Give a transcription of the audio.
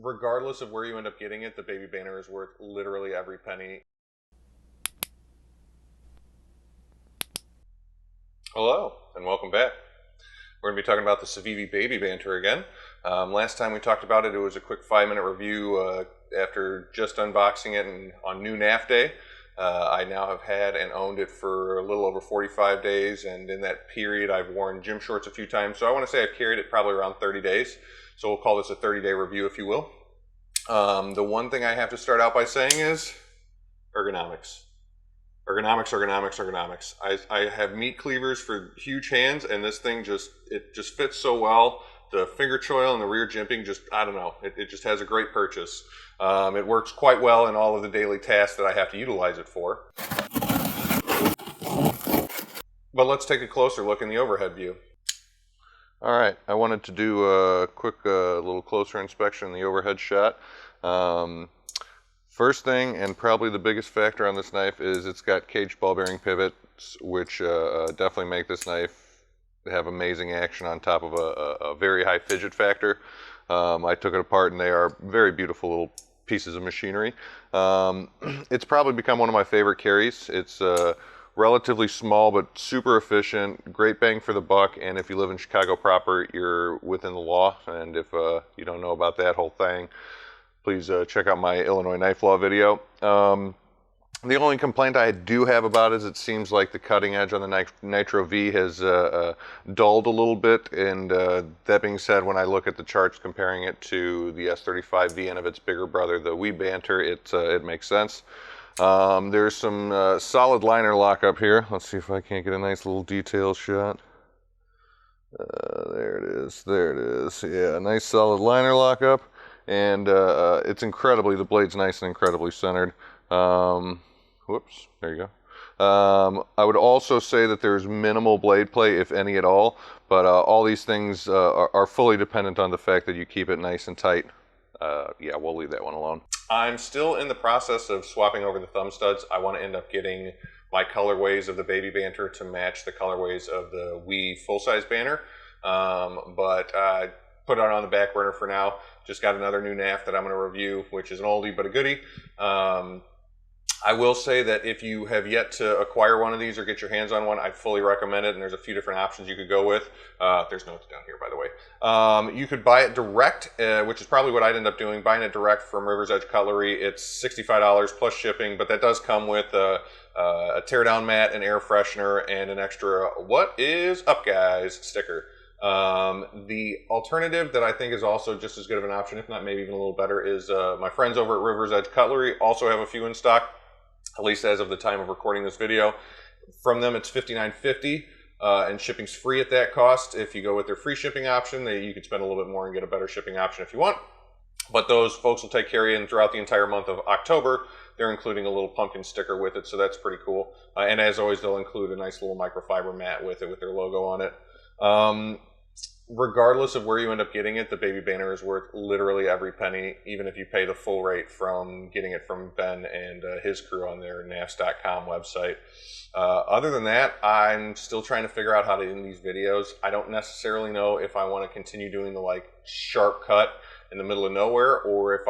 Regardless of where you end up getting it, the baby banner is worth literally every penny. Hello, and welcome back. We're going to be talking about the Civivi baby banter again. Last time we talked about it, it was a quick 5-minute review after just unboxing it and on new NAF day. I now have had and owned it for a little over 45 days, and in that period I've worn gym shorts a few times, so I want to say I've carried it probably around 30 days. So we'll call this a 30-day review, if you will. The one thing I have to start out by saying is ergonomics. Ergonomics. I have meat cleavers for huge hands, and this thing just fits so well. The finger choil and the rear jimping I don't know, it just has a great purchase. It works quite well in all of the daily tasks that I have to utilize it for. But let's take a closer look in the overhead view. All right, I wanted to do a quick little closer inspection in the overhead shot. First thing, and probably the biggest factor on this knife, is it's got caged ball bearing pivots, which definitely make this knife have amazing action on top of a very high fidget factor. I took it apart and they are very beautiful little pieces of machinery. It's probably become one of my favorite carries. It's relatively small but super efficient, great bang for the buck, and if you live in Chicago proper, you're within the law. And if you don't know about that whole thing, please check out my Illinois knife law video. The only complaint I do have about it is it seems like the cutting edge on the Nitro V has dulled a little bit, and that being said, when I look at the charts comparing it to the S35V and of its bigger brother, the Wee Banter, it makes sense. There's some solid liner lock up here. Let's see if I can't get a nice little detail shot. There it is. Yeah, nice solid liner lock up. And it's the blade's nice and incredibly centered. Whoops, there you go. I would also say that there's minimal blade play, if any at all, but all these things are fully dependent on the fact that you keep it nice and tight. Yeah, we'll leave that one alone. I'm still in the process of swapping over the thumb studs. I want to end up getting my colorways of the baby banter to match the colorways of the Wii full-size banner, but I put it on the back burner for now. Just got another new NAF that I'm going to review, which is an oldie but a goodie. I will say that if you have yet to acquire one of these or get your hands on one, I fully recommend it, and there's a few different options you could go with. There's notes down here, by the way. You could buy it direct, which is probably what I'd end up doing, buying it direct from River's Edge Cutlery. It's $65 plus shipping, but that does come with a teardown mat, an air freshener, and an extra "What is up, guys" sticker. The alternative that I think is also just as good of an option, if not maybe even a little better, is my friends over at River's Edge Cutlery also have a few in stock, at least as of the time of recording this video. From them, it's $59.50, and shipping's free at that cost. If you go with their free shipping option, you could spend a little bit more and get a better shipping option if you want. But those folks will take care of you, and throughout the entire month of October, they're including a little pumpkin sticker with it, so that's pretty cool. And as always, they'll include a nice little microfiber mat with it with their logo on it. Regardless of where you end up getting it, the baby banner is worth literally every penny, even if you pay the full rate from getting it from Ben and his crew on their nafs.com website. Other than that, I'm still trying to figure out how to end these videos. I don't necessarily know if I want to continue doing the sharp cut in the middle of nowhere, or if